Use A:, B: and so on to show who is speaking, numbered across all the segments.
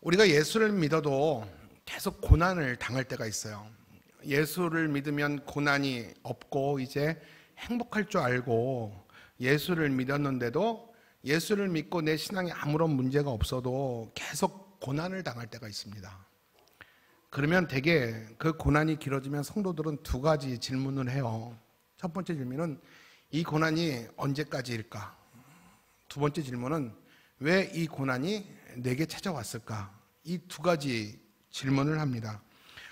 A: 우리가 예수를 믿어도 계속 고난을 당할 때가 있어요. 예수를 믿으면 고난이 없고 이제 행복할 줄 알고 예수를 믿었는데도 예수를 믿고 내 신앙에 아무런 문제가 없어도 계속 고난을 당할 때가 있습니다. 그러면 대개 그 고난이 길어지면 성도들은 두 가지 질문을 해요. 첫 번째 질문은 이 고난이 언제까지일까? 두 번째 질문은 왜 이 고난이 내게 찾아왔을까? 이 두 가지 질문을 합니다.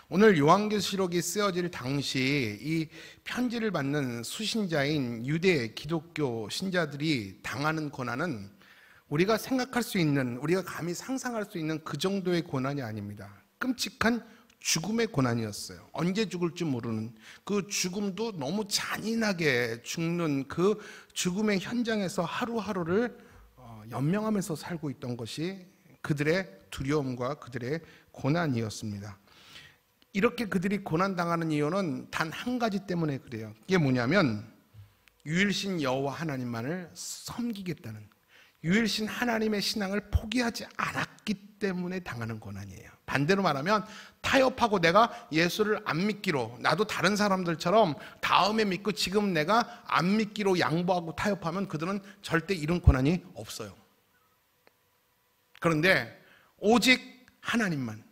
A: 오늘 요한계시록이 쓰여질 당시 이 편지를 받는 수신자인 유대 기독교 신자들이 당하는 고난은 우리가 생각할 수 있는, 우리가 감히 상상할 수 있는 그 정도의 고난이 아닙니다. 끔찍한 죽음의 고난이었어요. 언제 죽을지 모르는 그 죽음도 너무 잔인하게 죽는 그 죽음의 현장에서 하루하루를 연명하면서 살고 있던 것이 그들의 두려움과 그들의 고난이었습니다. 이렇게 그들이 고난당하는 이유는 단 한 가지 때문에 그래요. 이게 뭐냐면 유일신 여호와 하나님만을 섬기겠다는, 유일신 하나님의 신앙을 포기하지 않았기 때문에 당하는 고난이에요. 반대로 말하면 타협하고 내가 예수를 안 믿기로, 나도 다른 사람들처럼 다음에 믿고 지금 내가 안 믿기로 양보하고 타협하면 그들은 절대 이런 고난이 없어요. 그런데 오직 하나님만,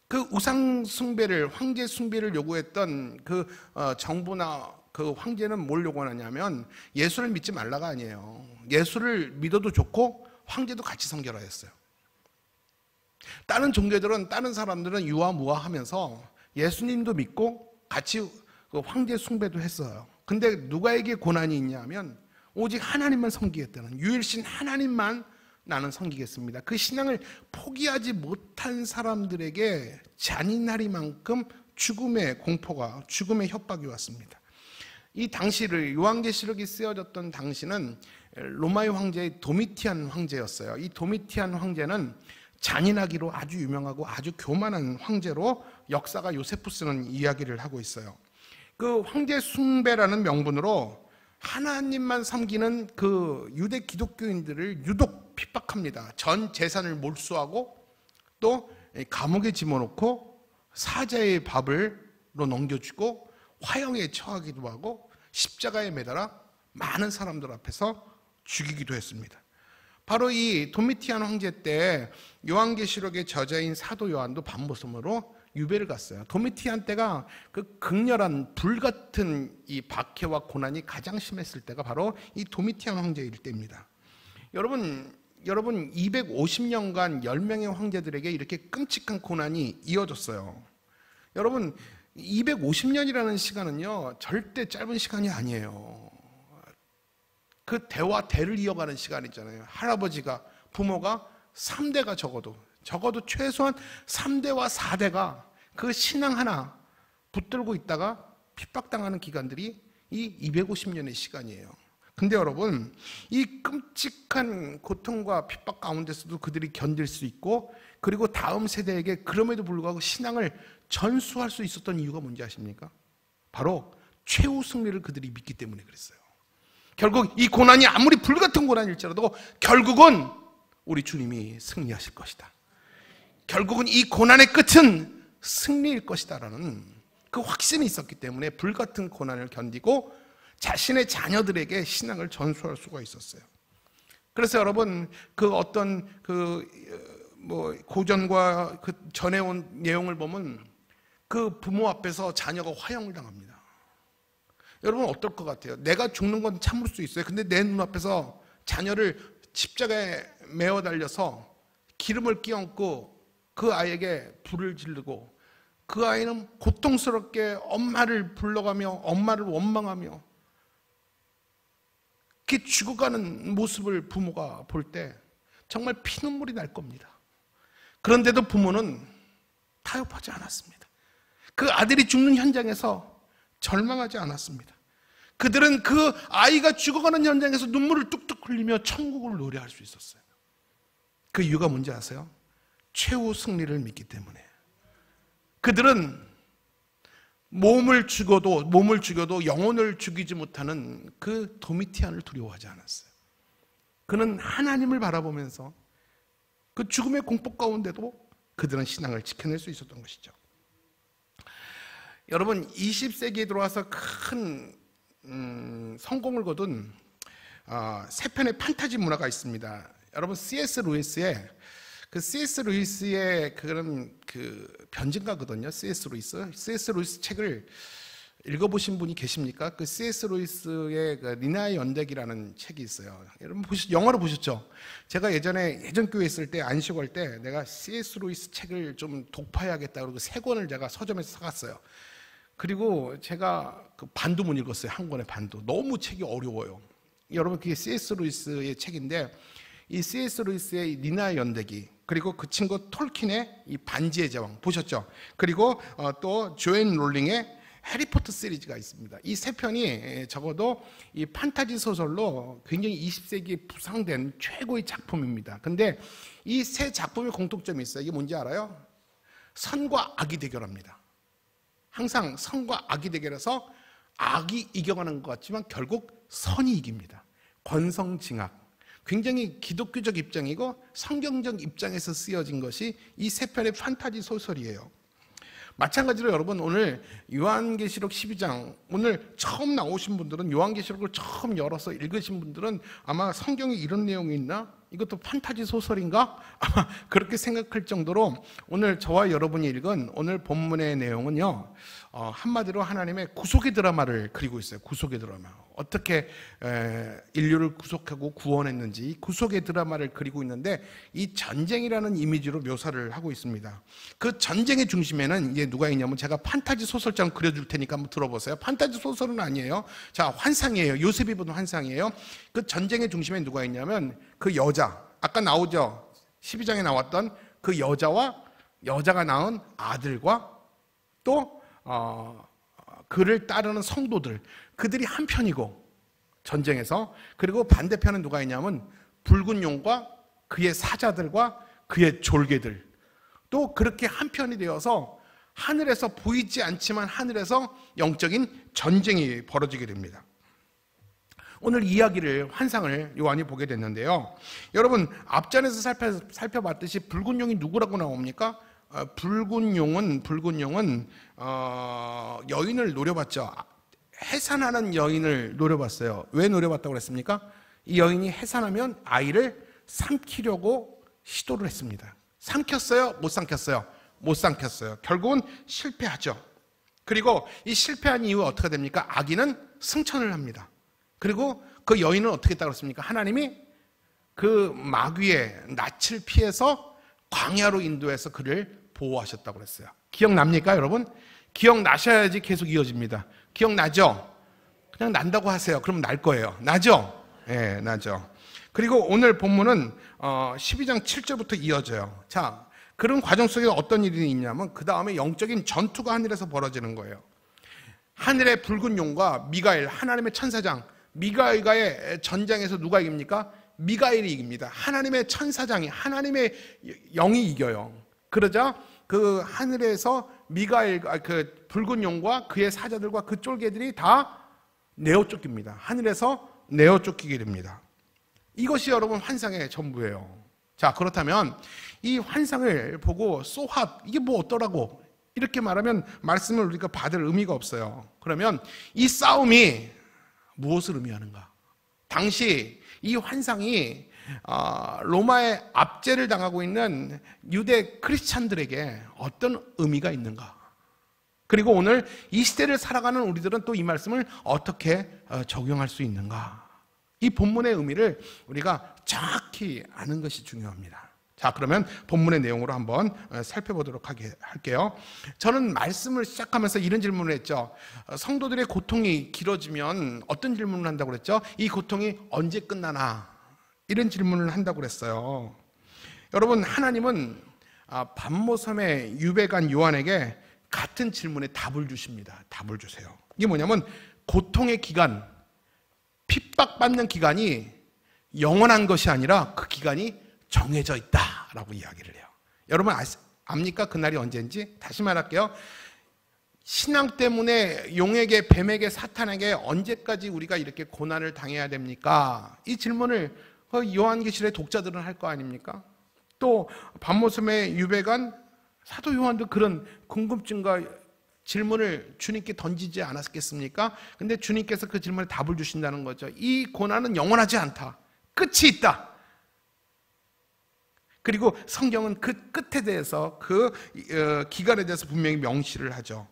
A: 그 우상 숭배를, 황제 숭배를 요구했던 그 정부나 그 황제는 뭘 요구하냐면 예수를 믿지 말라가 아니에요. 예수를 믿어도 좋고 황제도 같이 섬겨라 했어요. 다른 종교들은, 다른 사람들은 유아무아하면서 예수님도 믿고 같이 그 황제 숭배도 했어요. 근데 누가에게 고난이 있냐면 오직 하나님만 섬기겠다는, 유일신 하나님만 나는 섬기겠습니다. 그 신앙을 포기하지 못한 사람들에게 잔인하리만큼 죽음의 공포가, 죽음의 협박이 왔습니다. 이 당시를, 요한계시록이 쓰여졌던 당시는 로마의 황제의 도미티안 황제였어요. 이 도미티안 황제는 잔인하기로 아주 유명하고 아주 교만한 황제로 역사가 요세푸스는 이야기를 하고 있어요. 그 황제 숭배라는 명분으로 하나님만 섬기는 그 유대 기독교인들을 유독 핍박합니다. 전 재산을 몰수하고 또 감옥에 집어넣고 사자의 밥으로 넘겨주고 화형에 처하기도 하고 십자가에 매달아 많은 사람들 앞에서 죽이기도 했습니다. 바로 이 도미티안 황제 때 요한계시록의 저자인 사도 요한도 밤모섬으로 유배를 갔어요. 도미티안 때가 그 극렬한 불같은 이 박해와 고난이 가장 심했을 때가 바로 이 도미티안 황제일 때입니다. 여러분 250년간 10명의 황제들에게 이렇게 끔찍한 고난이 이어졌어요. 여러분 250년이라는 시간은요 절대 짧은 시간이 아니에요. 그 대와 대를 이어가는 시간 있잖아요. 할아버지가, 부모가 3대가 적어도 최소한 3대와 4대가 그 신앙 하나 붙들고 있다가 핍박당하는 기간들이 이 250년의 시간이에요. 근데 여러분, 이 끔찍한 고통과 핍박 가운데서도 그들이 견딜 수 있고, 그리고 다음 세대에게 그럼에도 불구하고 신앙을 전수할 수 있었던 이유가 뭔지 아십니까? 바로 최후 승리를 그들이 믿기 때문에 그랬어요. 결국 이 고난이 아무리 불같은 고난일지라도 결국은 우리 주님이 승리하실 것이다. 결국은 이 고난의 끝은 승리일 것이다라는 그 확신이 있었기 때문에 불같은 고난을 견디고 자신의 자녀들에게 신앙을 전수할 수가 있었어요. 그래서 여러분 그 어떤 고전과 그 전해온 내용을 보면 그 부모 앞에서 자녀가 화형을 당합니다. 여러분 어떨 것 같아요? 내가 죽는 건 참을 수 있어요. 근데 내 눈앞에서 자녀를 십자가에 매어 달려서 기름을 끼얹고 그 아이에게 불을 지르고 그 아이는 고통스럽게 엄마를 불러가며 엄마를 원망하며 이렇게 죽어가는 모습을 부모가 볼 때 정말 피눈물이 날 겁니다. 그런데도 부모는 타협하지 않았습니다. 그 아들이 죽는 현장에서 절망하지 않았습니다. 그들은 그 아이가 죽어가는 현장에서 눈물을 뚝뚝 흘리며 천국을 노래할 수 있었어요. 그 이유가 뭔지 아세요? 최후 승리를 믿기 때문에. 그들은 몸을 죽여도 영혼을 죽이지 못하는 그 도미티안을 두려워하지 않았어요. 그는 하나님을 바라보면서 그 죽음의 공포 가운데도 그들은 신앙을 지켜낼 수 있었던 것이죠. 여러분 20세기에 들어와서 큰 성공을 거둔 세 편의 판타지 문화가 있습니다. 여러분 C.S. 루이스의 그런 변증가거든요. C.S. 루이스 책을 읽어보신 분이 계십니까? 그 C.S. 루이스의 니나의 연대기라는 책이 있어요. 여러분 영화로 보셨죠? 제가 예전 교회 있을 때 안식월 때 내가 C.S. 루이스 책을 좀 독파해야겠다 그러고 3권을 제가 서점에서 사갔어요. 그리고 제가 그 반도 못 읽었어요. 한 권의 반도. 너무 책이 어려워요. 여러분 그게 C.S. 루이스의 책인데 이 C.S. 루이스의 니나의 연대기 그리고 그 친구 톨킨의 이 반지의 제왕 보셨죠? 그리고 또 조앤 롤링의 해리포터 시리즈가 있습니다. 이 세 편이 적어도 이 판타지 소설로 굉장히 20세기에 부상된 최고의 작품입니다. 근데 이 세 작품의 공통점이 있어요. 이게 뭔지 알아요? 선과 악이 대결합니다. 항상 선과 악이 대결해서 악이 이겨가는 것 같지만 결국 선이 이깁니다. 권성징악. 굉장히 기독교적 입장이고 성경적 입장에서 쓰여진 것이 이 세 편의 판타지 소설이에요. 마찬가지로 여러분 오늘 요한계시록 12장 오늘 처음 나오신 분들은 요한계시록을 처음 열어서 읽으신 분들은 아마 성경에 이런 내용이 있나? 이것도 판타지 소설인가? 아마 그렇게 생각할 정도로 오늘 저와 여러분이 읽은 오늘 본문의 내용은요 한마디로 하나님의 구속의 드라마를 그리고 있어요. 구속의 드라마. 어떻게 인류를 구속하고 구원했는지 구속의 드라마를 그리고 있는데 이 전쟁이라는 이미지로 묘사를 하고 있습니다. 그 전쟁의 중심에는 이제 누가 있냐면 제가 판타지 소설처럼 그려줄 테니까 한번 들어보세요. 판타지 소설은 아니에요. 자, 환상이에요. 요셉이 본 환상이에요. 그 전쟁의 중심에 누가 있냐면 그 여자, 아까 나오죠. 12장에 나왔던 그 여자와 여자가 낳은 아들과 또 그를 따르는 성도들, 그들이 한 편이고 전쟁에서, 그리고 반대편은 누가 있냐면 붉은 용과 그의 사자들과 그의 졸개들, 또 그렇게 한 편이 되어서 하늘에서 보이지 않지만 하늘에서 영적인 전쟁이 벌어지게 됩니다. 오늘 이야기를 환상을 요한이 보게 됐는데요. 여러분 앞전에서 살펴봤듯이 붉은 용이 누구라고 나옵니까? 붉은 용은 여인을 노려봤죠. 해산하는 여인을 노려봤어요. 왜 노려봤다고 그랬습니까? 이 여인이 해산하면 아이를 삼키려고 시도를 했습니다. 삼켰어요? 못 삼켰어요? 못 삼켰어요. 결국은 실패하죠. 그리고 이 실패한 이후 어떻게 됩니까? 아기는 승천을 합니다. 그리고 그 여인은 어떻게 했다고 그랬습니까? 하나님이 그 마귀의 낯을 피해서 광야로 인도해서 그를 보호하셨다고 그랬어요. 기억납니까 여러분? 기억나셔야지 계속 이어집니다. 기억나죠? 그냥 난다고 하세요. 그럼 날 거예요. 나죠? 네, 나죠. 그리고 오늘 본문은 12장 7절부터 이어져요. 자, 그런 과정 속에 어떤 일이 있냐면 그 다음에 영적인 전투가 하늘에서 벌어지는 거예요. 하늘의 붉은 용과 미가엘, 하나님의 천사장, 미가엘과의 전장에서 누가 이깁니까? 미가엘이 이깁니다. 하나님의 천사장이, 하나님의 영이 이겨요. 그러자 그 하늘에서 미가엘, 그 붉은 용과 그의 사자들과 그 쫄개들이 다 내어 쫓깁니다. 하늘에서 내어 쫓기게 됩니다. 이것이 여러분 환상의 전부예요. 자, 그렇다면 이 환상을 보고 소핫, 이게 뭐 어떠라고 이렇게 말하면 말씀을 우리가 받을 의미가 없어요. 그러면 이 싸움이 무엇을 의미하는가? 당시 이 환상이 로마의 압제를 당하고 있는 유대 크리스찬들에게 어떤 의미가 있는가? 그리고 오늘 이 시대를 살아가는 우리들은 또 이 말씀을 어떻게 적용할 수 있는가? 이 본문의 의미를 우리가 정확히 아는 것이 중요합니다. 자, 그러면 본문의 내용으로 한번 살펴보도록 할게요. 저는 말씀을 시작하면서 이런 질문을 했죠. 성도들의 고통이 길어지면 어떤 질문을 한다고 그랬죠? 이 고통이 언제 끝나나? 이런 질문을 한다고 그랬어요. 여러분, 하나님은 반모섬에 유배간 요한에게 같은 질문에 답을 주십니다. 답을 주세요. 이게 뭐냐면 고통의 기간, 핍박받는 기간이 영원한 것이 아니라 그 기간이 정해져 있다라고 이야기를 해요. 여러분 압니까? 그날이 언제인지? 다시 말할게요. 신앙 때문에 용에게, 뱀에게, 사탄에게 언제까지 우리가 이렇게 고난을 당해야 됩니까? 이 질문을 요한계시록의 독자들은 할 거 아닙니까? 또 반모섬의 유배간 사도 요한도 그런 궁금증과 질문을 주님께 던지지 않았겠습니까? 근데 주님께서 그 질문에 답을 주신다는 거죠. 이 고난은 영원하지 않다. 끝이 있다. 그리고 성경은 그 끝에 대해서 그 기간에 대해서 분명히 명시를 하죠.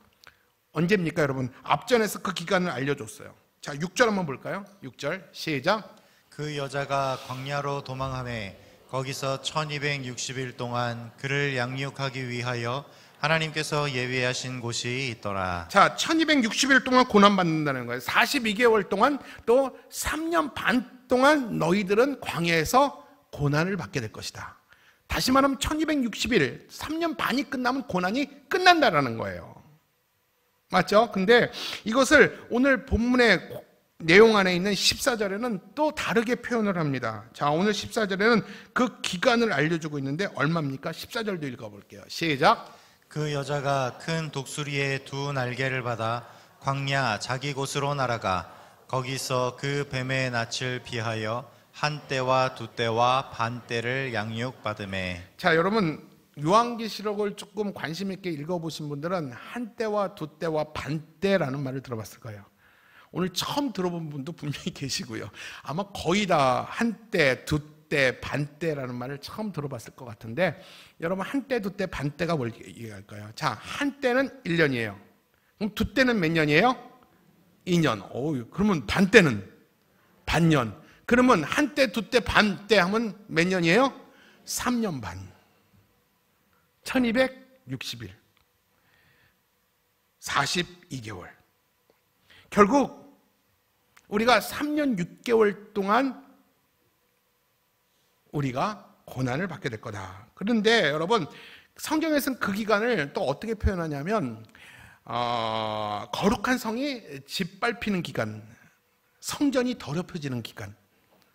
A: 언제입니까, 여러분? 앞전에서 그 기간을 알려줬어요. 자, 6절 한번 볼까요? 6절 시작.
B: 그 여자가 광야로 도망하매 거기서 1260일 동안 그를 양육하기 위하여 하나님께서 예비하신 곳이 있더라.
A: 자, 1260일 동안 고난받는다는 거예요. 42개월 동안 또 3년 반 동안 너희들은 광야에서 고난을 받게 될 것이다. 다시 말하면 1260일, 3년 반이 끝나면 고난이 끝난다라는 거예요. 맞죠? 근데 이것을 오늘 본문의 내용 안에 있는 14절에는 또 다르게 표현을 합니다. 자, 오늘 14절에는 그 기간을 알려주고 있는데 얼마입니까? 14절도 읽어볼게요. 시작.
B: 그 여자가 큰 독수리의 두 날개를 받아 광야 자기 곳으로 날아가 거기서 그 뱀의 낯을 피하여 한 때와 두 때와 반 때를 양육받으매.
A: 자, 여러분 요한계시록을 조금 관심 있게 읽어보신 분들은 한 때와 두 때와 반 때라는 말을 들어봤을 거예요. 오늘 처음 들어본 분도 분명히 계시고요. 아마 거의 다 한 때, 두 때, 반 때라는 말을 처음 들어봤을 것 같은데, 여러분 한 때, 두 때, 반 때가 뭘 얘기할까요? 자, 한 때는 1년이에요. 그럼 두 때는 몇 년이에요? 2년. 그러면 반 때는 반년. 그러면 한 때, 두 때, 반 때 하면 몇 년이에요? 3년 반. 1260일. 42개월. 결국 우리가 3년 6개월 동안 우리가 고난을 받게 될 거다. 그런데 여러분 성경에서는 그 기간을 또 어떻게 표현하냐면 거룩한 성이 짓밟히는 기간, 성전이 더럽혀지는 기간,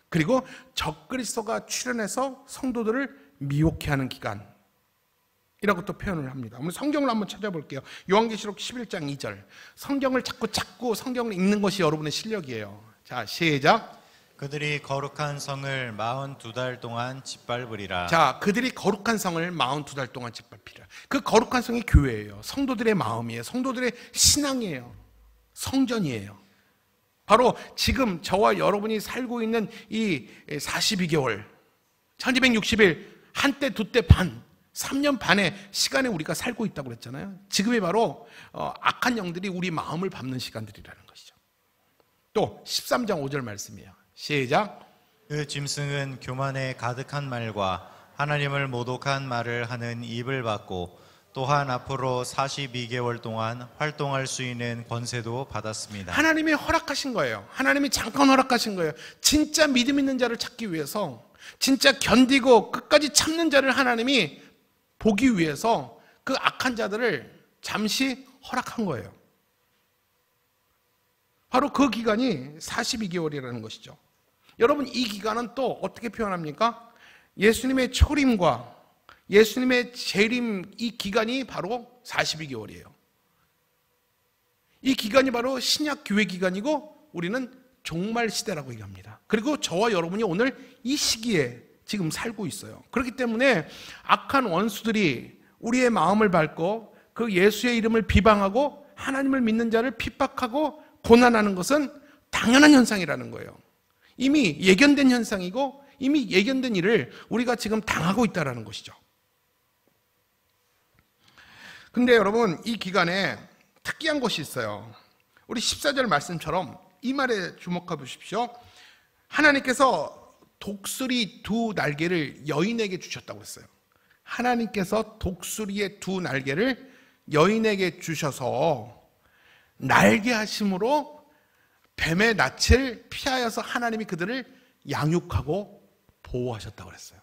A: 그리고 적그리스도가 출현해서 성도들을 미혹해 하는 기간, 이라고 또 표현을 합니다. 오늘 성경을 한번 찾아볼게요. 요한계시록 11장 2절. 성경을 자꾸 성경을 읽는 것이 여러분의 실력이에요. 자, 시작.
B: 그들이 거룩한 성을 42달 동안 짓밟으리라.
A: 자, 그들이 거룩한 성을 42달 동안 짓밟히리라. 그 거룩한 성이 교회예요. 성도들의 마음이에요. 성도들의 신앙이에요. 성전이에요. 바로 지금 저와 여러분이 살고 있는 이 42개월, 1260일, 한때, 두때 반, 3년 반의 시간에 우리가 살고 있다고 그랬잖아요. 지금이 바로 악한 영들이 우리 마음을 밟는 시간들이라는 것이죠. 또 13장 5절 말씀이에요. 시작.
B: 그 짐승은 교만에 가득한 말과 하나님을 모독한 말을 하는 입을 받고 또한 앞으로 42개월 동안 활동할 수 있는 권세도 받았습니다.
A: 하나님이 허락하신 거예요. 하나님이 잠깐 허락하신 거예요. 진짜 믿음 있는 자를 찾기 위해서, 진짜 견디고 끝까지 참는 자를 하나님이 보기 위해서 그 악한 자들을 잠시 허락한 거예요. 바로 그 기간이 42개월이라는 것이죠. 여러분 이 기간은 또 어떻게 표현합니까? 예수님의 초림과 예수님의 재림, 이 기간이 바로 42개월이에요. 이 기간이 바로 신약 교회 기간이고 우리는 종말 시대라고 얘기합니다. 그리고 저와 여러분이 오늘 이 시기에 지금 살고 있어요. 그렇기 때문에 악한 원수들이 우리의 마음을 밟고 그 예수의 이름을 비방하고 하나님을 믿는 자를 핍박하고 고난하는 것은 당연한 현상이라는 거예요. 이미 예견된 현상이고 이미 예견된 일을 우리가 지금 당하고 있다는 것이죠. 근데 여러분 이 기간에 특이한 것이 있어요. 우리 14절 말씀처럼 이 말에 주목해 보십시오. 하나님께서 독수리 두 날개를 여인에게 주셨다고 했어요. 하나님께서 독수리의 두 날개를 여인에게 주셔서 날개 하심으로 뱀의 낯을 피하여서 하나님이 그들을 양육하고 보호하셨다고 했어요.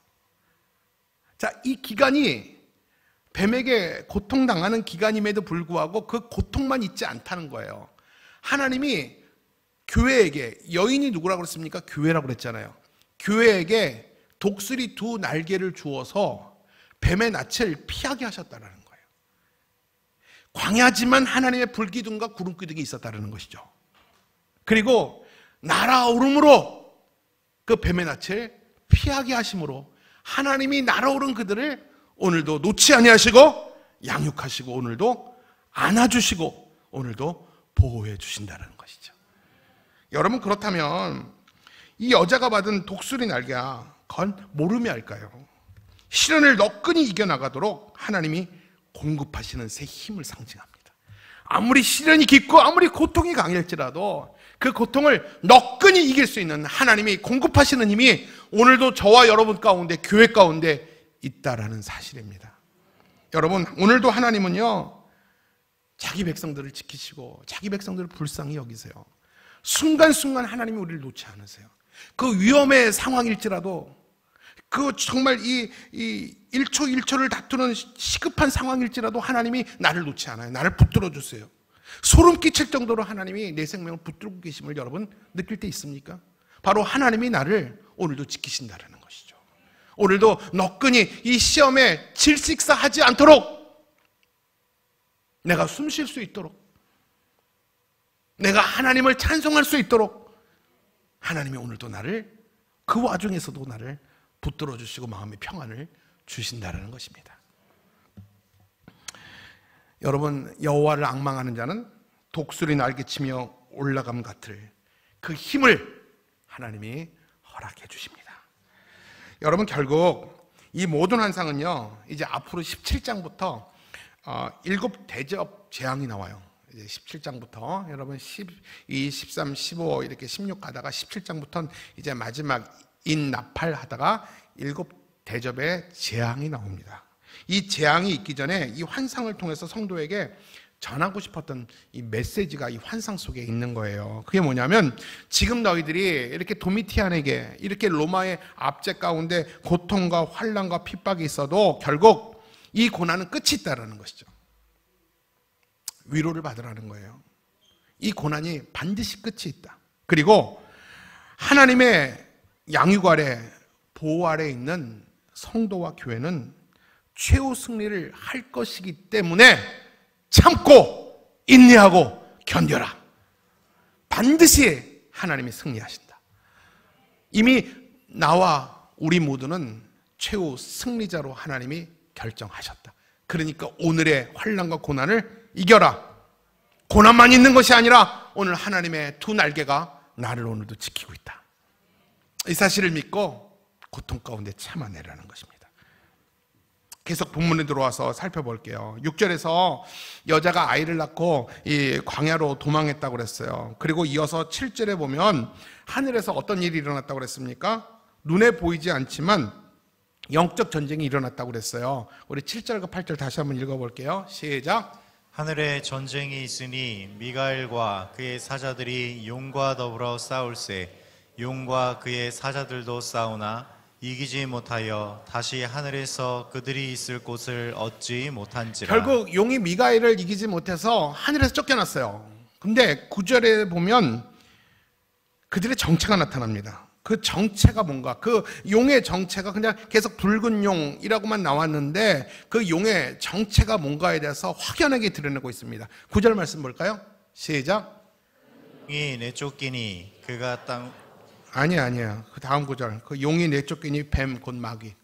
A: 자, 이 기간이 뱀에게 고통당하는 기간임에도 불구하고 그 고통만 있지 않다는 거예요. 하나님이 교회에게, 여인이 누구라고 그랬습니까? 교회라고 그랬잖아요. 교회에게 독수리 두 날개를 주어서 뱀의 낯을 피하게 하셨다는 거예요. 광야지만 하나님의 불기둥과 구름기둥이 있었다는 것이죠. 그리고 날아오름으로 그 뱀의 낯을 피하게 하심으로 하나님이 날아오른 그들을 오늘도 놓지 아니하시고 양육하시고 오늘도 안아주시고 오늘도 보호해 주신다는 것이죠. 여러분, 그렇다면 이 여자가 받은 독수리 날개가 그건 모름이 할까요? 시련을 너끈히 이겨나가도록 하나님이 공급하시는 새 힘을 상징합니다. 아무리 시련이 깊고 아무리 고통이 강할지라도 그 고통을 너끈히 이길 수 있는 하나님이 공급하시는 힘이 오늘도 저와 여러분 가운데, 교회 가운데 있다라는 사실입니다. 여러분, 오늘도 하나님은요, 자기 백성들을 지키시고 자기 백성들을 불쌍히 여기세요. 순간순간 하나님이 우리를 놓지 않으세요. 그 위험의 상황일지라도, 그 정말 이 1초 1초를 다투는 시급한 상황일지라도 하나님이 나를 놓지 않아요. 나를 붙들어 주세요. 소름 끼칠 정도로 하나님이 내 생명을 붙들고 계심을 여러분 느낄 때 있습니까? 바로 하나님이 나를 오늘도 지키신다라는 것이죠. 오늘도 너끈히 이 시험에 질식사하지 않도록, 내가 숨 쉴 수 있도록, 내가 하나님을 찬송할 수 있도록 하나님이 오늘도 나를, 그 와중에서도 나를 붙들어 주시고 마음의 평안을 주신다라는 것입니다. 여러분, 여호와를 앙망하는 자는 독수리 날개치며 올라감 같을 그 힘을 하나님이 허락해 주십니다. 여러분, 결국 이 모든 환상은요, 이제 앞으로 17장부터 7대접 재앙이 나와요. 이제 17장부터 여러분 12, 13, 15 이렇게 16 가다가 17장부터는 이제 마지막 인나팔 하다가 7대접의 재앙이 나옵니다. 이 재앙이 있기 전에 이 환상을 통해서 성도에게 전하고 싶었던 이 메시지가 이 환상 속에 있는 거예요. 그게 뭐냐면, 지금 너희들이 이렇게 도미티안에게 이렇게 로마의 압제 가운데 고통과 환난과 핍박이 있어도 결국 이 고난은 끝이 있다라는 것이죠. 위로를 받으라는 거예요. 이 고난이 반드시 끝이 있다. 그리고 하나님의 양육 아래, 보호 아래 있는 성도와 교회는 최후 승리를 할 것이기 때문에 참고 인내하고 견뎌라. 반드시 하나님이 승리하신다. 이미 나와 우리 모두는 최후 승리자로 하나님이 결정하셨다. 그러니까 오늘의 환난과 고난을 이겨라. 고난만 있는 것이 아니라 오늘 하나님의 두 날개가 나를 오늘도 지키고 있다. 이 사실을 믿고 고통 가운데 참아내라는 것입니다. 계속 본문에 들어와서 살펴볼게요. 6절에서 여자가 아이를 낳고 이 광야로 도망했다고 그랬어요. 그리고 이어서 7절에 보면 하늘에서 어떤 일이 일어났다고 그랬습니까? 눈에 보이지 않지만 영적 전쟁이 일어났다고 그랬어요. 우리 7절과 8절 다시 한번 읽어볼게요. 시작.
B: 하늘에 전쟁이 있으니 미가엘과 그의 사자들이 용과 더불어 싸울세. 용과 그의 사자들도 싸우나 이기지 못하여 다시 하늘에서 그들이 있을 곳을 얻지 못한지라. 결국
A: 용이 미가엘을 이기지 못해서 하늘에서 쫓겨났어요. 근데 9절에 보면 그들의 정체가 나타납니다. 그 정체가 뭔가, 그 용의 정체가 그냥 계속 붉은 용이라고만 나왔는데 그 용의 정체가 뭔가에 대해서 확연하게 드러내고 있습니다. 9절 말씀 볼까요? 시작.
B: 용이 내쫓기니 그가 땅.
A: 아니야. 그 다음 구절. 그 용이 내쫓기니 뱀 곧 마귀.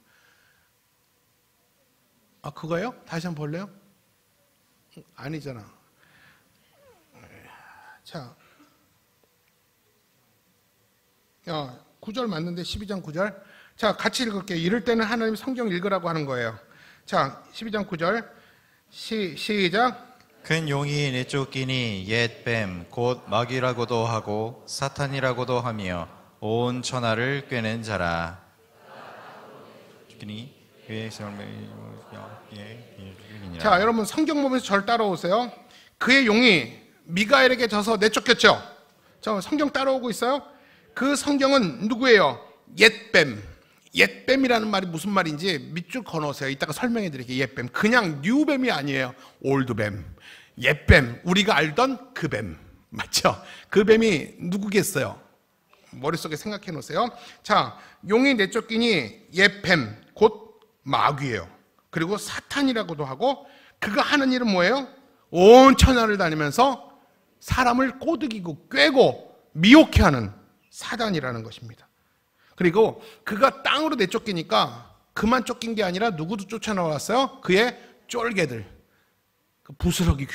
A: 아, 그거요? 다시 한번 볼래요? 아니잖아. 자, 9절 맞는데 12장 9절. 자, 같이 읽을게요. 이럴 때는 하나님 성경 읽으라고 하는 거예요. 자, 12장 9절. 시작.
B: 큰 용이 내쫓기니 옛 뱀 곧 마귀라고도 하고 사탄이라고도 하며 온 천하를 꿰는 자라.
A: 자, 여러분 성경 보면서 절 따라오세요. 그의 용이 미가엘에게 져서 내쫓겼죠. 자, 성경 따라오고 있어요. 그 성경은 누구예요? 옛뱀. 옛뱀이라는 말이 무슨 말인지 밑줄 그어놓으세요. 이따가 설명해 드릴게요. 옛뱀. 그냥 뉴뱀이 아니에요. 올드뱀. 옛뱀. 우리가 알던 그 뱀. 맞죠? 그 뱀이 누구겠어요? 머릿속에 생각해 놓으세요. 자, 용이 내쫓기니 옛뱀, 곧 마귀예요. 그리고 사탄이라고도 하고, 그가 하는 일은 뭐예요? 온 천하를 다니면서 사람을 꼬드기고 꿰고 미혹해 하는 사단이라는 것입니다. 그리고 그가 땅으로 내쫓기니까 그만 쫓긴 게 아니라 누구도 쫓아나왔어요? 그의 쫄개들, 그 부스러기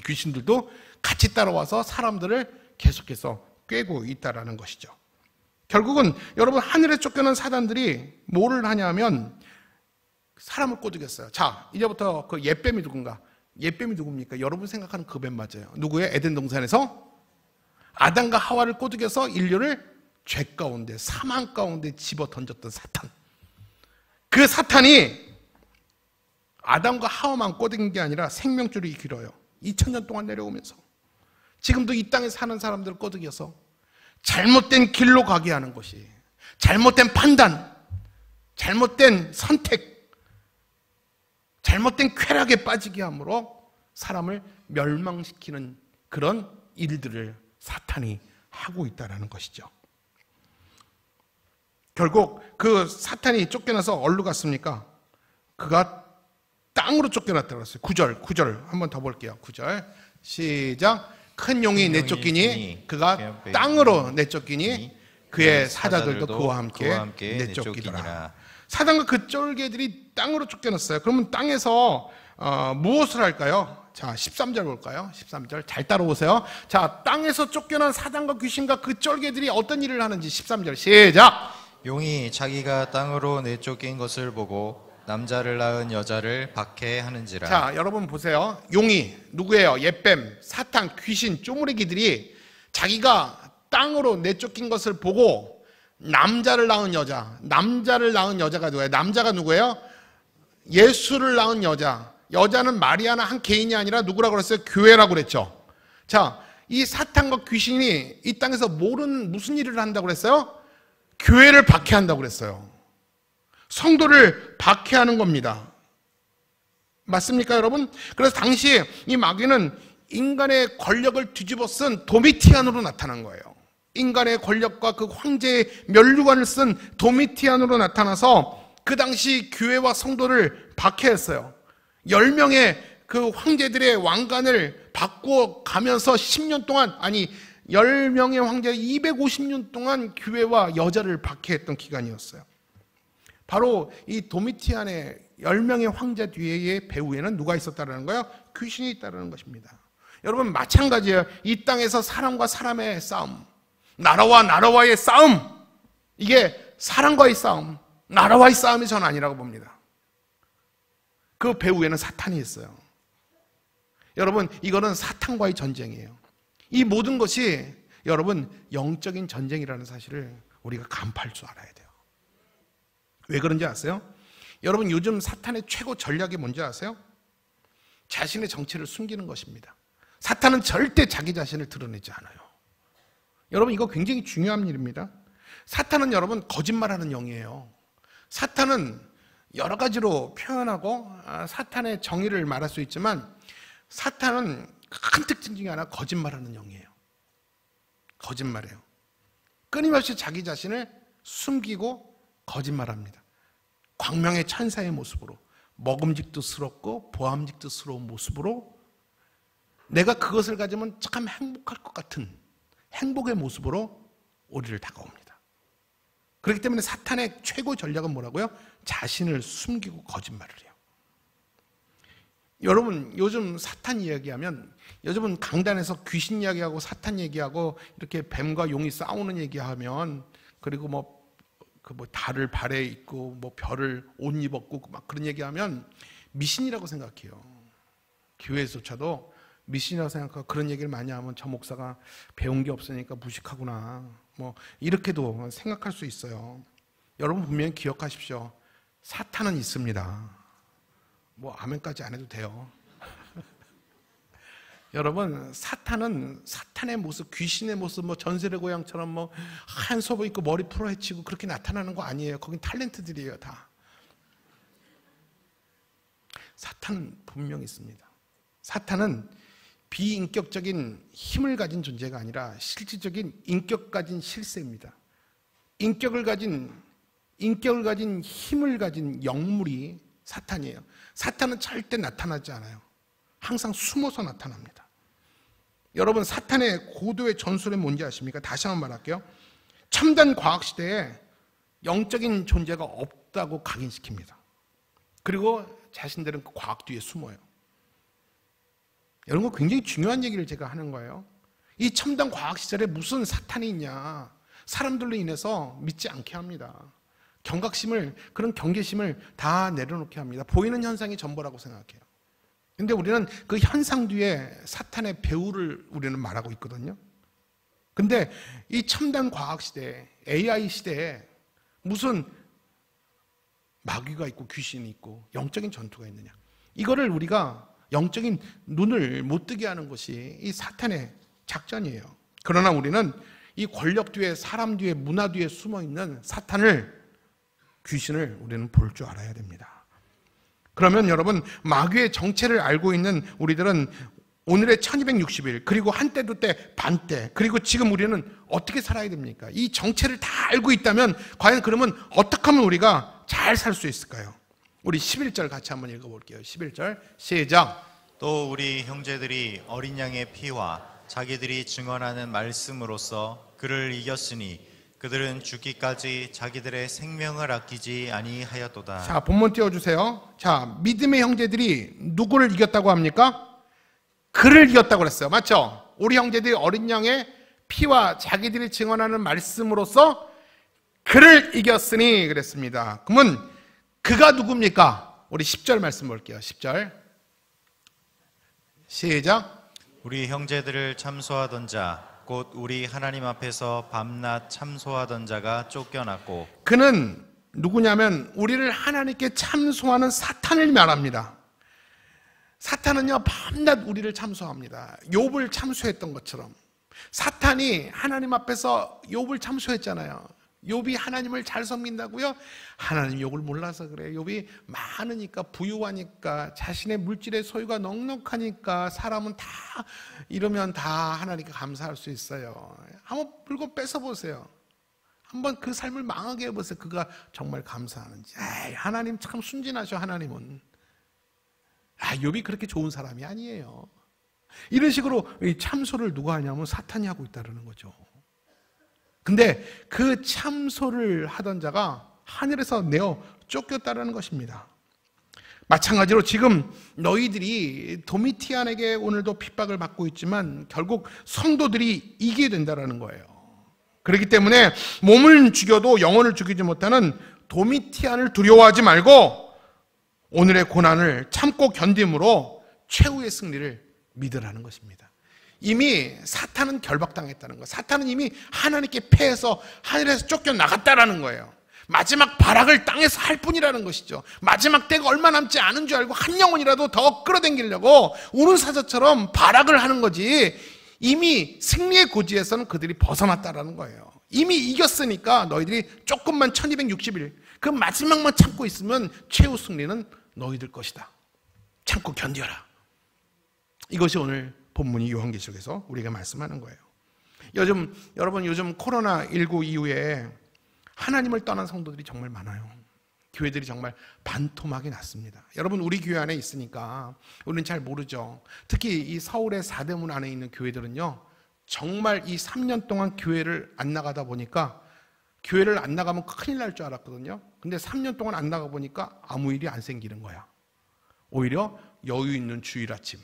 A: 귀신들도 같이 따라와서 사람들을 계속해서 꿰고 있다라는 것이죠. 결국은 여러분, 하늘에 쫓겨난 사단들이 뭐를 하냐면 사람을 꼬드겼어요. 자, 이제부터 그 옛뱀이 누군가? 옛뱀이 누굽니까? 여러분 생각하는 그 뱀 맞아요. 누구예요? 에덴 동산에서 아담과 하와를 꼬드겨서 인류를 죄 가운데, 사망 가운데 집어 던졌던 사탄. 그 사탄이 아담과 하와만 꼬드긴 게 아니라 생명줄이 길어요. 2000년 동안 내려오면서 지금도 이 땅에 사는 사람들을 꼬드겨서 잘못된 길로 가게 하는 것이, 잘못된 판단, 잘못된 선택, 잘못된 쾌락에 빠지게 함으로 사람을 멸망시키는 그런 일들을 사탄이 하고 있다는 것이죠. 결국 그 사탄이 쫓겨나서 어디로 갔습니까? 그가 땅으로 쫓겨났다고 했어요. 9절 한번 더 볼게요. 9절 시작. 큰 용이 내쫓기니 그가 땅으로 내쫓기니 그의 사자들도 그와 함께 내쫓기더라. 사단과 그 쫄개들이 땅으로 쫓겨났어요. 그러면 땅에서 무엇을 할까요? 자, 13절 볼까요? 13절 잘 따라오세요. 자, 땅에서 쫓겨난 사단과 귀신과 그 쫄개들이 어떤 일을 하는지 13절 시작.
B: 용이 자기가 땅으로 내쫓긴 것을 보고 남자를 낳은 여자를 박해하는지라.
A: 자, 여러분 보세요. 용이 누구예요? 옛뱀, 사탄, 귀신, 쪼무레기들이 자기가 땅으로 내쫓긴 것을 보고 남자를 낳은 여자가 누구예요? 남자가 누구예요? 예수를 낳은 여자는 마리아나 한 개인이 아니라 누구라고 그랬어요? 교회라고 그랬죠. 자, 이 사탄과 귀신이 이 땅에서 무슨 일을 한다고 그랬어요? 교회를 박해한다고 그랬어요. 성도를 박해하는 겁니다. 맞습니까, 여러분? 그래서 당시 이 마귀는 인간의 권력을 뒤집어 쓴 도미티안으로 나타난 거예요. 인간의 권력과 그 황제의 면류관을 쓴 도미티안으로 나타나서 그 당시 교회와 성도를 박해했어요. 10명의 그 황제들의 왕관을 바꾸어 가면서 10년 동안, 아니 10명의 황제 250년 동안 교회와 여자를 박해했던 기간이었어요. 바로 이 도미티안의 10명의 황제 뒤의 배후에는 누가 있었다는 거예요? 귀신이 있다는 것입니다. 여러분, 마찬가지예요. 이 땅에서 사람과 사람의 싸움, 나라와 나라와의 싸움, 이게 사람과의 싸움, 나라와의 싸움이 저는 아니라고 봅니다. 그 배후에는 사탄이 있어요. 여러분, 이거는 사탄과의 전쟁이에요. 이 모든 것이 여러분 영적인 전쟁이라는 사실을 우리가 간파할 줄 알아야 돼요. 왜 그런지 아세요? 여러분, 요즘 사탄의 최고 전략이 뭔지 아세요? 자신의 정체를 숨기는 것입니다. 사탄은 절대 자기 자신을 드러내지 않아요. 여러분, 이거 굉장히 중요한 일입니다. 사탄은 여러분 거짓말하는 영이에요. 사탄은 여러 가지로 표현하고 사탄의 정의를 말할 수 있지만 사탄은 큰 특징 중에 하나 거짓말하는 영이에요. 거짓말해요. 끊임없이 자기 자신을 숨기고 거짓말합니다. 광명의 천사의 모습으로, 먹음직도스럽고 보암직도스러운 모습으로, 내가 그것을 가지면 참 행복할 것 같은 행복의 모습으로 우리를 다가옵니다. 그렇기 때문에 사탄의 최고 전략은 뭐라고요? 자신을 숨기고 거짓말을 해요. 여러분, 요즘 사탄 이야기하면, 요즘은 강단에서 귀신 이야기하고 사탄 얘기하고 이렇게 뱀과 용이 싸우는 얘기하면, 그리고 달을 발에 입고 별을 옷 입었고 막 그런 얘기하면 미신이라고 생각해요. 교회에서조차도 미신이라고 생각하고 그런 얘기를 많이 하면 저 목사가 배운 게 없으니까 무식하구나, 이렇게도 생각할 수 있어요. 여러분, 분명히 기억하십시오. 사탄은 있습니다. 아멘까지 안 해도 돼요. 여러분, 사탄은 사탄의 모습, 귀신의 모습, 전설의 고향처럼 하얀 소복 입고 머리 풀어헤치고 그렇게 나타나는 거 아니에요. 거긴 탤런트들이에요, 다. 사탄은 분명히 있습니다. 사탄은 비인격적인 힘을 가진 존재가 아니라 실질적인 인격 가진 실세입니다. 인격을 가진 힘을 가진 영물이 사탄이에요. 사탄은 절대 나타나지 않아요. 항상 숨어서 나타납니다. 여러분, 사탄의 고도의 전술은 뭔지 아십니까? 다시 한번 말할게요. 첨단 과학 시대에 영적인 존재가 없다고 각인시킵니다. 그리고 자신들은 그 과학 뒤에 숨어요. 이런 거 굉장히 중요한 얘기를 제가 하는 거예요. 이 첨단 과학 시절에 무슨 사탄이 있냐. 사람들로 인해서 믿지 않게 합니다. 경각심을, 그런 경계심을 다 내려놓게 합니다. 보이는 현상이 전부라고 생각해요. 근데 우리는 그 현상 뒤에 사탄의 배후를 우리는 말하고 있거든요. 근데 이 첨단 과학 시대에, AI 시대에 무슨 마귀가 있고 귀신이 있고 영적인 전투가 있느냐. 이거를 우리가 영적인 눈을 못 뜨게 하는 것이 이 사탄의 작전이에요. 그러나 우리는 이 권력 뒤에, 사람 뒤에, 문화 뒤에 숨어 있는 사탄을, 귀신을 우리는 볼 줄 알아야 됩니다. 그러면 여러분, 마귀의 정체를 알고 있는 우리들은 오늘의 1260일, 그리고 한때, 두때, 반때, 그리고 지금 우리는 어떻게 살아야 됩니까? 이 정체를 다 알고 있다면 과연 그러면 어떻게 하면 우리가 잘 살 수 있을까요? 우리 11절 같이 한번 읽어볼게요. 11절 시작.
B: 또 우리 형제들이 어린 양의 피와 자기들이 증언하는 말씀으로써 그를 이겼으니 그들은 죽기까지 자기들의 생명을 아끼지 아니하였도다.
A: 자, 본문 띄워주세요. 자, 믿음의 형제들이 누구를 이겼다고 합니까? 그를 이겼다고 그랬어요. 맞죠? 우리 형제들이 어린 양의 피와 자기들이 증언하는 말씀으로써 그를 이겼으니 그랬습니다. 그러면 그가 누굽니까? 우리 10절 말씀 볼게요. 10절 시작.
B: 우리 형제들을 참소하던 자 곧 우리 하나님 앞에서 밤낮 참소하던 자가 쫓겨났고.
A: 그는 누구냐면 우리를 하나님께 참소하는 사탄을 말합니다. 사탄은요 밤낮 우리를 참소합니다. 욥을 참소했던 것처럼 사탄이 하나님 앞에서 욥을 참소했잖아요. 욥이 하나님을 잘 섬긴다고요? 하나님 욥을 몰라서 그래. 욥이 많으니까, 부유하니까, 자신의 물질의 소유가 넉넉하니까 사람은 다 이러면 다 하나님께 감사할 수 있어요. 한번 물건 뺏어보세요. 한번 그 삶을 망하게 해보세요. 그가 정말 감사하는지. 에이, 하나님 참 순진하셔. 하나님은. 욥이 그렇게 좋은 사람이 아니에요. 이런 식으로 이 참소를 누가 하냐면 사탄이 하고 있다는 거죠. 근데 그 참소를 하던 자가 하늘에서 내어 쫓겼다는 것입니다. 마찬가지로 지금 너희들이 도미티안에게 오늘도 핍박을 받고 있지만 결국 성도들이 이기게 된다는 거예요. 그렇기 때문에 몸을 죽여도 영혼을 죽이지 못하는 도미티안을 두려워하지 말고 오늘의 고난을 참고 견딤으로 최후의 승리를 믿으라는 것입니다. 이미 사탄은 결박당했다는 거예요. 사탄은 이미 하나님께 패해서 하늘에서 쫓겨나갔다라는 거예요. 마지막 발악을 땅에서 할 뿐이라는 것이죠. 마지막 때가 얼마 남지 않은 줄 알고 한 영혼이라도 더 끌어당기려고 우는 사자처럼 발악을 하는 거지, 이미 승리의 고지에서는 그들이 벗어났다라는 거예요. 이미 이겼으니까 너희들이 조금만 1260일 그 마지막만 참고 있으면 최후 승리는 너희들 것이다. 참고 견뎌라. 이것이 오늘 본문이 요한계시록에서 우리가 말씀하는 거예요. 여러분 요즘 코로나19 이후에 하나님을 떠난 성도들이 정말 많아요. 교회들이 정말 반토막이 났습니다. 여러분 우리 교회 안에 있으니까 우리는 잘 모르죠. 특히 이 서울의 사대문 안에 있는 교회들은요, 정말 이 3년 동안 교회를 안 나가다 보니까, 교회를 안 나가면 큰일 날 줄 알았거든요. 근데 3년 동안 안 나가 보니까 아무 일이 안 생기는 거야. 오히려 여유 있는 주일 아침,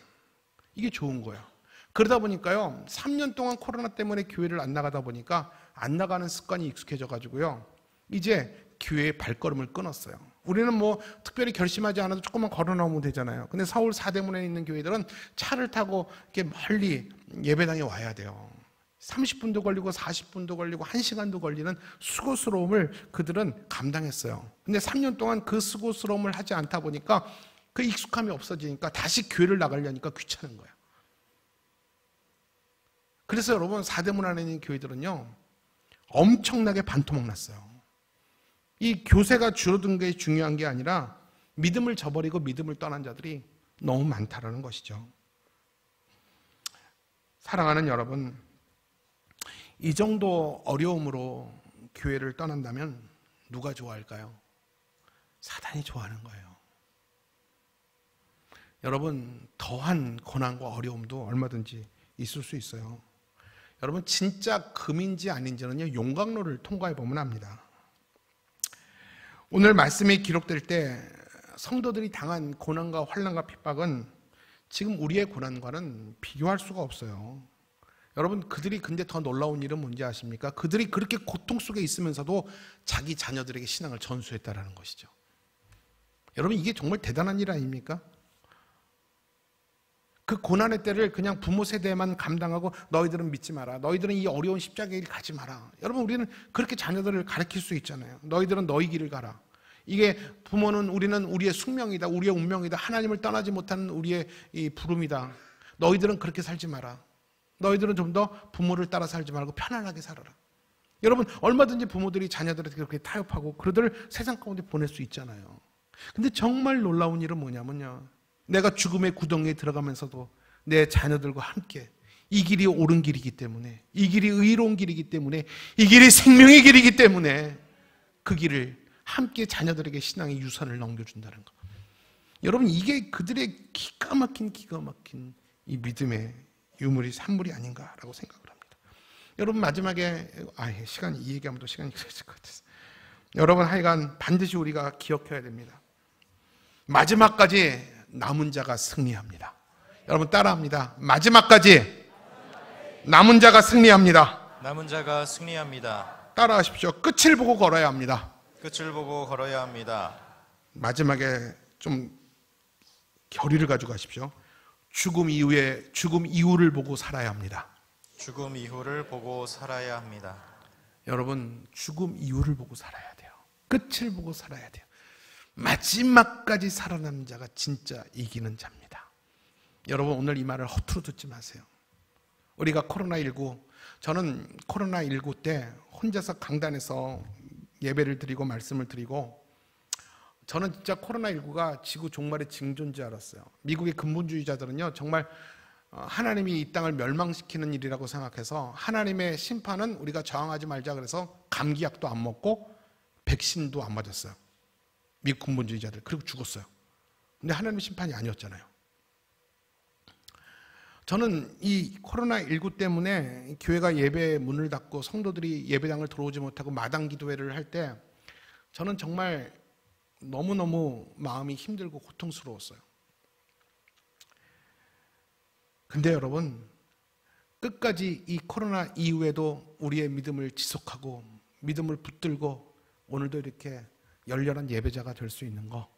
A: 이게 좋은 거야. 그러다 보니까요, 3년 동안 코로나 때문에 교회를 안 나가다 보니까 안 나가는 습관이 익숙해져 가지고요, 이제 교회의 발걸음을 끊었어요. 우리는 뭐 특별히 결심하지 않아도 조금만 걸어 나오면 되잖아요. 근데 서울 사대문에 있는 교회들은 차를 타고 이렇게 멀리 예배당에 와야 돼요. 30분도 걸리고 40분도 걸리고 1시간도 걸리는 수고스러움을 그들은 감당했어요. 근데 3년 동안 그 수고스러움을 하지 않다 보니까 그 익숙함이 없어지니까 다시 교회를 나가려니까 귀찮은 거야. 그래서 여러분 사대문 안에 있는 교회들은요, 엄청나게 반토막 났어요. 이 교세가 줄어든 게 중요한 게 아니라 믿음을 저버리고 믿음을 떠난 자들이 너무 많다라는 것이죠. 사랑하는 여러분, 이 정도 어려움으로 교회를 떠난다면 누가 좋아할까요? 사단이 좋아하는 거예요. 여러분, 더한 고난과 어려움도 얼마든지 있을 수 있어요. 여러분, 진짜 금인지 아닌지는요, 용광로를 통과해 보면 압니다. 오늘 말씀이 기록될 때 성도들이 당한 고난과 환난과 핍박은 지금 우리의 고난과는 비교할 수가 없어요. 여러분, 그들이 근데 더 놀라운 일은 뭔지 아십니까? 그들이 그렇게 고통 속에 있으면서도 자기 자녀들에게 신앙을 전수했다라는 것이죠. 여러분, 이게 정말 대단한 일 아닙니까? 그 고난의 때를 그냥 부모 세대만 감당하고 너희들은 믿지 마라, 너희들은 이 어려운 십자가의 길 가지 마라. 여러분, 우리는 그렇게 자녀들을 가르칠 수 있잖아요. 너희들은 너희 길을 가라. 이게 부모는 우리는 우리의 숙명이다, 우리의 운명이다, 하나님을 떠나지 못하는 우리의 이 부름이다. 너희들은 그렇게 살지 마라. 너희들은 좀 더 부모를 따라 살지 말고 편안하게 살아라. 여러분, 얼마든지 부모들이 자녀들한테 그렇게 타협하고 그들을 세상 가운데 보낼 수 있잖아요. 근데 정말 놀라운 일은 뭐냐면요, 내가 죽음의 구덩이에 들어가면서도 내 자녀들과 함께 이 길이 옳은 길이기 때문에, 이 길이 의로운 길이기 때문에, 이 길이 생명의 길이기 때문에 그 길을 함께 자녀들에게 신앙의 유산을 넘겨준다는 것. 여러분, 이게 그들의 기가 막힌 이 믿음의 유물이 산물이 아닌가라고 생각을 합니다. 여러분, 마지막에 시간이, 이 얘기하면 또 시간이 걸릴 것 같아서, 여러분, 하여간 반드시 우리가 기억해야 됩니다. 마지막까지 남은 자가 승리합니다. 여러분, 따라합니다. 마지막까지 남은 자가 승리합니다.
B: 남은 자가 승리합니다.
A: 따라하십시오. 끝을 보고 걸어야 합니다.
B: 끝을 보고 걸어야 합니다.
A: 마지막에 좀 결의를 가지고 가십시오. 죽음 이후를 보고 살아야 합니다.
B: 죽음 이후를 보고 살아야 합니다.
A: 여러분, 죽음 이후를 보고 살아야 돼요. 끝을 보고 살아야 돼요. 마지막까지 살아남는 자가 진짜 이기는 자입니다. 여러분, 오늘 이 말을 허투루 듣지 마세요. 우리가 저는 코로나19 때 혼자서 강단에서 예배를 드리고 말씀을 드리고, 저는 진짜 코로나19가 지구 종말의 징조인 줄 알았어요. 미국의 근본주의자들은요, 정말 하나님이 이 땅을 멸망시키는 일이라고 생각해서 하나님의 심판은 우리가 저항하지 말자 그래서 감기약도 안 먹고 백신도 안 맞았어요. 미국 근본주의자들. 그리고 죽었어요. 근데 하나님의 심판이 아니었잖아요. 저는 이 코로나19 때문에 교회가 예배 문을 닫고 성도들이 예배당을 들어오지 못하고 마당 기도회를 할 때 저는 정말 너무너무 마음이 힘들고 고통스러웠어요. 근데 여러분, 끝까지 이 코로나 이후에도 우리의 믿음을 지속하고 믿음을 붙들고 오늘도 이렇게 열렬한 예배자가 될 수 있는 거,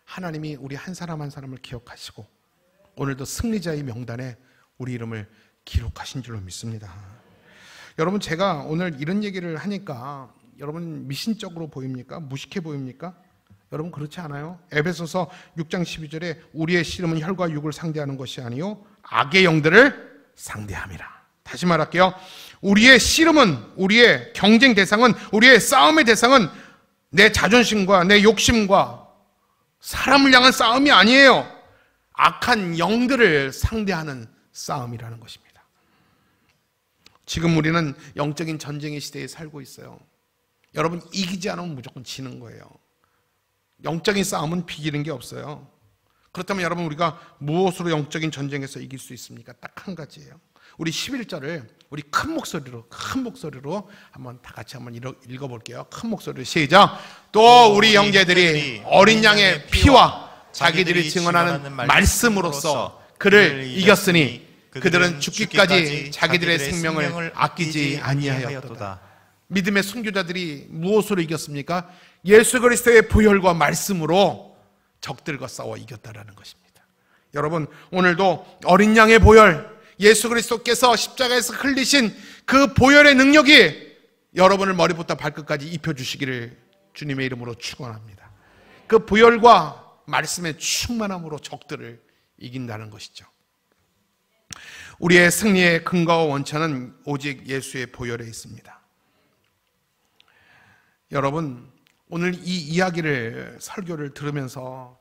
A: 하나님이 우리 한 사람 한 사람을 기억하시고 오늘도 승리자의 명단에 우리 이름을 기록하신 줄로 믿습니다. 여러분, 제가 오늘 이런 얘기를 하니까 여러분 미신적으로 보입니까? 무식해 보입니까? 여러분, 그렇지 않아요? 에베소서 6장 12절에 우리의 씨름은 혈과 육을 상대하는 것이 아니요 악의 영들을 상대함이라. 다시 말할게요. 우리의 씨름은, 우리의 경쟁 대상은, 우리의 싸움의 대상은 내 자존심과 내 욕심과 사람을 향한 싸움이 아니에요. 악한 영들을 상대하는 싸움이라는 것입니다. 지금 우리는 영적인 전쟁의 시대에 살고 있어요. 여러분, 이기지 않으면 무조건 지는 거예요. 영적인 싸움은 비기는 게 없어요. 그렇다면 여러분, 우리가 무엇으로 영적인 전쟁에서 이길 수 있습니까? 딱 한 가지예요. 우리 11절을 우리 큰 목소리로 한번 다 같이 한번 읽어볼게요. 큰 목소리로 시작. 또 우리 형제들이 어린 양의 피와 자기들이 증언하는 말씀으로써 그를 이겼으니 그들은 죽기까지 자기들의 생명을 아끼지 아니하였도다. 믿음의 순교자들이 무엇으로 이겼습니까? 예수 그리스도의 보혈과 말씀으로 적들과 싸워 이겼다라는 것입니다. 여러분, 오늘도 어린 양의 보혈, 예수 그리스도께서 십자가에서 흘리신 그 보혈의 능력이 여러분을 머리부터 발끝까지 입혀주시기를 주님의 이름으로 축원합니다. 그 보혈과 말씀의 충만함으로 적들을 이긴다는 것이죠. 우리의 승리의 근거와 원천은 오직 예수의 보혈에 있습니다. 여러분, 오늘 이 이야기를, 설교를 들으면서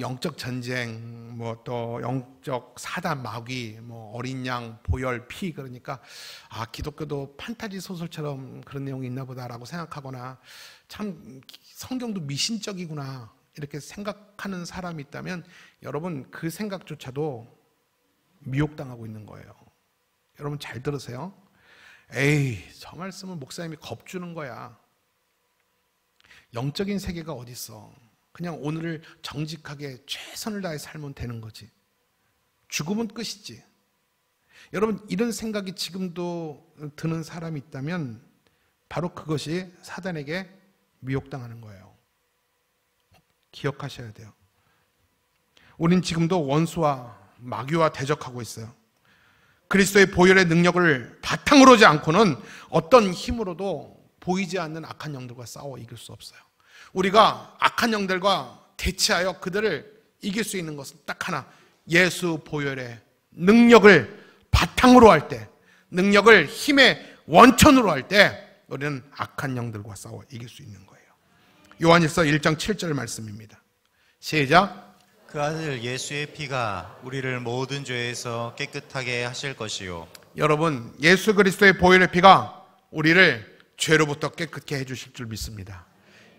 A: 영적 전쟁, 또 영적 사단 마귀, 어린 양, 보혈, 피, 그러니까 기독교도 판타지 소설처럼 그런 내용이 있나 보다라고 생각하거나 참 성경도 미신적이구나 이렇게 생각하는 사람이 있다면 여러분, 그 생각조차도 미혹당하고 있는 거예요. 여러분, 잘 들으세요. 에이, 저 말씀은 목사님이 겁주는 거야. 영적인 세계가 어디 있어? 그냥 오늘을 정직하게 최선을 다해 살면 되는 거지. 죽으면 끝이지. 여러분, 이런 생각이 지금도 드는 사람이 있다면 바로 그것이 사단에게 미혹당하는 거예요. 기억하셔야 돼요. 우린 지금도 원수와 마귀와 대적하고 있어요. 그리스도의 보혈의 능력을 바탕으로 하지 않고는 어떤 힘으로도 보이지 않는 악한 영들과 싸워 이길 수 없어요. 우리가 악한 영들과 대치하여 그들을 이길 수 있는 것은 딱 하나, 예수 보혈의 능력을 바탕으로 할 때, 능력을 힘의 원천으로 할 때 우리는 악한 영들과 싸워 이길 수 있는 거예요. 요한일서 1장 7절 말씀입니다. 시작.
B: 그 아들 예수의 피가 우리를 모든 죄에서 깨끗하게 하실 것이요.
A: 여러분, 예수 그리스도의 보혈의 피가 우리를 죄로부터 깨끗게 해주실 줄 믿습니다.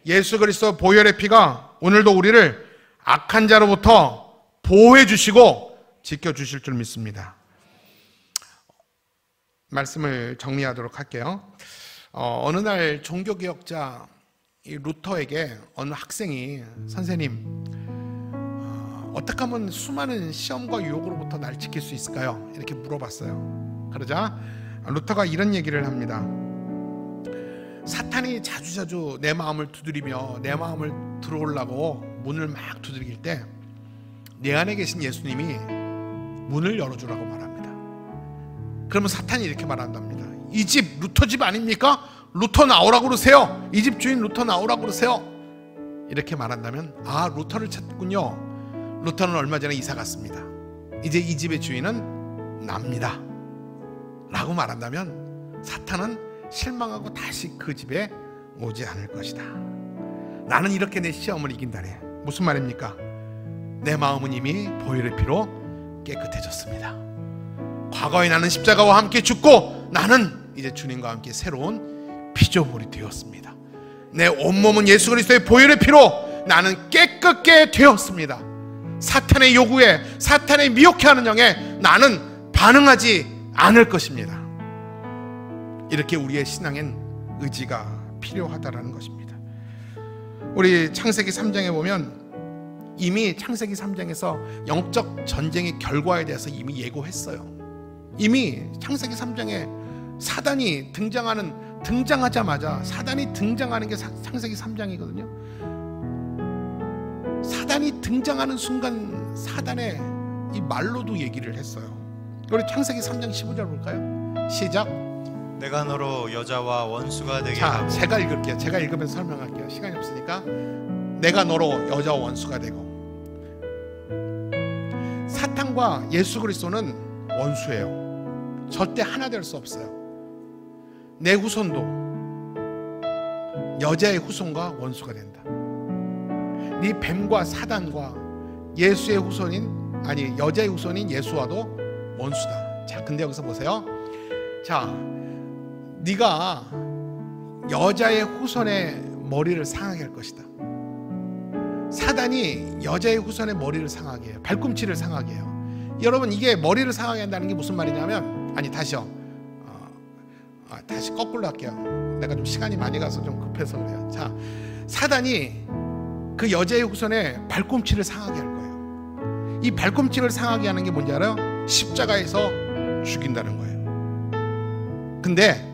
A: 예수 그리스도 보혈의 피가 오늘도 우리를 악한 자로부터 보호해 주시고 지켜주실 줄 믿습니다. 말씀을 정리하도록 할게요. 어느 날 종교개혁자 루터에게 어느 학생이 선생님, 어떻게 하면 수많은 시험과 유혹으로부터 날 지킬 수 있을까요? 이렇게 물어봤어요. 그러자 루터가 이런 얘기를 합니다. 사탄이 자주자주 내 마음을 두드리며 내 마음을 들어오려고 문을 막 두드릴 때 내 안에 계신 예수님이 문을 열어주라고 말합니다. 그러면 사탄이 이렇게 말한답니다. 이 집 루터 집 아닙니까? 루터 나오라고 그러세요. 이 집 주인 루터 나오라고 그러세요. 이렇게 말한다면, 아, 루터를 찾군요. 루터는 얼마 전에 이사 갔습니다. 이제 이 집의 주인은 납니다 라고 말한다면 사탄은 실망하고 다시 그 집에 오지 않을 것이다. 나는 이렇게 내 시험을 이긴다네. 무슨 말입니까? 내 마음은 이미 보혈의 피로 깨끗해졌습니다. 과거에 나는 십자가와 함께 죽고 나는 이제 주님과 함께 새로운 피조물이 되었습니다. 내 온몸은 예수 그리스도의 보혈의 피로 나는 깨끗게 되었습니다. 사탄의 요구에, 사탄의 미혹해 하는 영에 나는 반응하지 않을 것입니다. 이렇게 우리의 신앙엔 의지가 필요하다라는 것입니다. 우리 창세기 3장에 보면 이미 창세기 3장에서 영적 전쟁의 결과에 대해서 이미 예고했어요. 이미 창세기 3장에 사단이 등장하자마자 사단이 등장하는 게 창세기 3장이거든요. 사단이 등장하는 순간 사단의 이 말로도 얘기를 했어요. 우리 창세기 3장 15절 볼까요? 시작.
B: 내가 너로 여자와 원수가 되게 하고.
A: 제가 읽을게요. 제가 읽으면서 설명할게요. 시간이 없으니까. 내가 너로 여자와 원수가 되고. 사탄과 예수 그리스도는 원수예요. 절대 하나 될 수 없어요. 내 후손도 여자의 후손과 원수가 된다. 네 뱀과 사단과 예수의 후손인, 아니 여자의 후손인 예수와도 원수다. 자, 근데 여기서 보세요. 자, 네가 여자의 후손의 머리를 상하게 할 것이다. 사단이 여자의 후손의 머리를 상하게 해요. 발꿈치를 상하게 해요. 여러분, 이게 머리를 상하게 한다는 게 무슨 말이냐면, 아니 다시요. 다시 거꾸로 할게요. 내가 좀 시간이 많이 가서 좀 급해서 그래요. 자, 사단이 그 여자의 후손의 발꿈치를 상하게 할 거예요. 이 발꿈치를 상하게 하는 게 뭔지 알아요? 십자가에서 죽인다는 거예요. 근데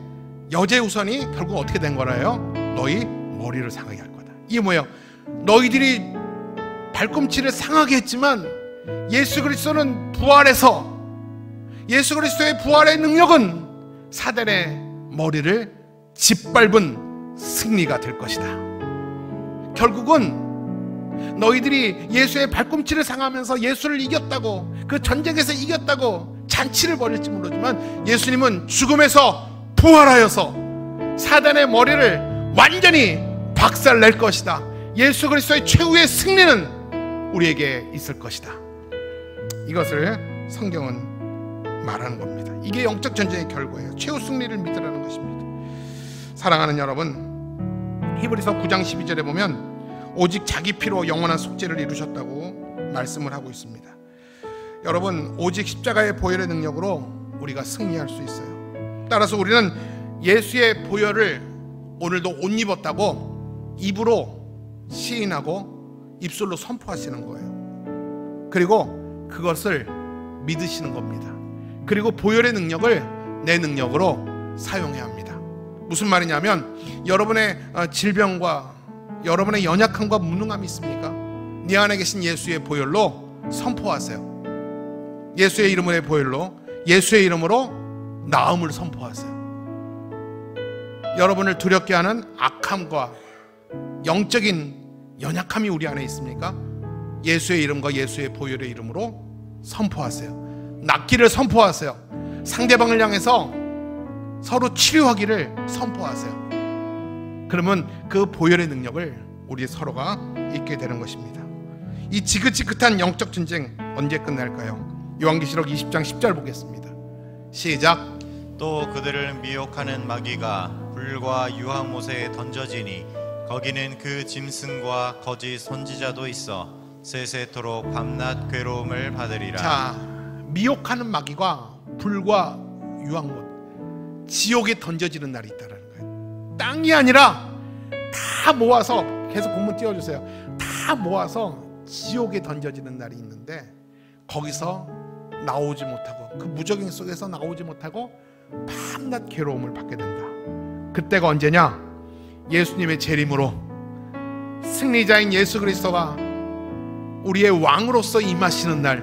A: 여자의 후손이 결국 어떻게 된 거라요? 너희 머리를 상하게 할 거다. 이게 뭐예요? 너희들이 발꿈치를 상하게 했지만 예수 그리스도는 부활해서, 예수 그리스도의 부활의 능력은 사단의 머리를 짓밟은 승리가 될 것이다. 결국은 너희들이 예수의 발꿈치를 상하면서 예수를 이겼다고, 그 전쟁에서 이겼다고 잔치를 벌일지 모르지만 예수님은 죽음에서 부활하여서 사단의 머리를 완전히 박살낼 것이다. 예수 그리스도의 최후의 승리는 우리에게 있을 것이다. 이것을 성경은 말하는 겁니다. 이게 영적 전쟁의 결과예요. 최후 승리를 믿으라는 것입니다. 사랑하는 여러분, 히브리서 9장 12절에 보면 오직 자기 피로 영원한 속죄를 이루셨다고 말씀을 하고 있습니다. 여러분, 오직 십자가의 보혈의 능력으로 우리가 승리할 수 있어요. 따라서 우리는 예수의 보혈을 오늘도 옷 입었다고 입으로 시인하고 입술로 선포하시는 거예요. 그리고 그것을 믿으시는 겁니다. 그리고 보혈의 능력을 내 능력으로 사용해야 합니다. 무슨 말이냐면 여러분의 질병과 여러분의 연약함과 무능함이 있습니까? 네 안에 계신 예수의 보혈로 선포하세요. 예수의 이름의 보혈로, 예수의 이름으로 나음을 선포하세요. 여러분을 두렵게 하는 악함과 영적인 연약함이 우리 안에 있습니까? 예수의 이름과 예수의 보혈의 이름으로 선포하세요. 낫기를 선포하세요. 상대방을 향해서 서로 치료하기를 선포하세요. 그러면 그 보혈의 능력을 우리 서로가 잊게 되는 것입니다. 이 지긋지긋한 영적 전쟁 언제 끝날까요? 요한계시록 20장 10절 보겠습니다. 시작.
B: 또 그들을 미혹하는 마귀가 불과 유황못에 던져지니 거기는 그 짐승과 거짓 선지자도 있어 세세토록 밤낮 괴로움을 받으리라.
A: 자, 미혹하는 마귀가 불과 유황못, 지옥에 던져지는 날이 있다는 거예요. 땅이 아니라 다 모아서, 계속 본문 띄워주세요. 다 모아서 지옥에 던져지는 날이 있는데 거기서 나오지 못하고, 그 무적행 속에서 나오지 못하고 밤낮 괴로움을 받게 된다. 그때가 언제냐? 예수님의 재림으로 승리자인 예수 그리스도가 우리의 왕으로서 임하시는 날,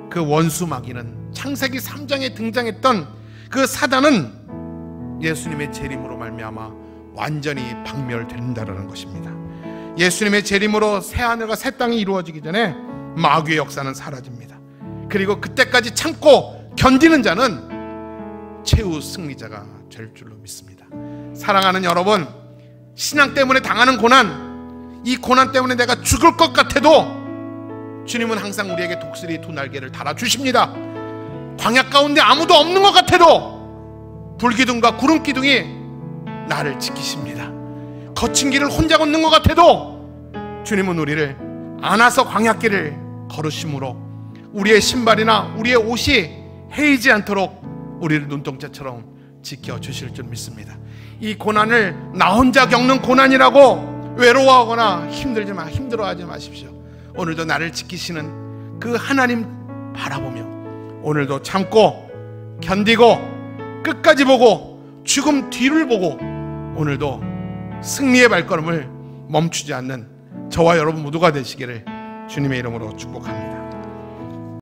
A: 그 원수 마귀는, 창세기 3장에 등장했던 그 사단은 예수님의 재림으로 말미암아 완전히 박멸된다라는 것입니다. 예수님의 재림으로 새 하늘과 새 땅이 이루어지기 전에 마귀의 역사는 사라집니다. 그리고 그때까지 참고 견디는 자는 최후 승리자가 될 줄로 믿습니다. 사랑하는 여러분, 신앙 때문에 당하는 고난, 이 고난 때문에 내가 죽을 것 같아도 주님은 항상 우리에게 독수리 두 날개를 달아주십니다. 광야 가운데 아무도 없는 것 같아도 불기둥과 구름기둥이 나를 지키십니다. 거친 길을 혼자 걷는 것 같아도 주님은 우리를 안아서 광야길을 걸으심으로 우리의 신발이나 우리의 옷이 헤이지 않도록 우리를 눈동자처럼 지켜주실 줄 믿습니다. 이 고난을 나 혼자 겪는 고난이라고 외로워하거나 힘들어하지 마십시오. 오늘도 나를 지키시는 그 하나님 바라보며 오늘도 참고 견디고 끝까지 보고 죽음 뒤를 보고 오늘도 승리의 발걸음을 멈추지 않는 저와 여러분 모두가 되시기를 주님의 이름으로 축복합니다.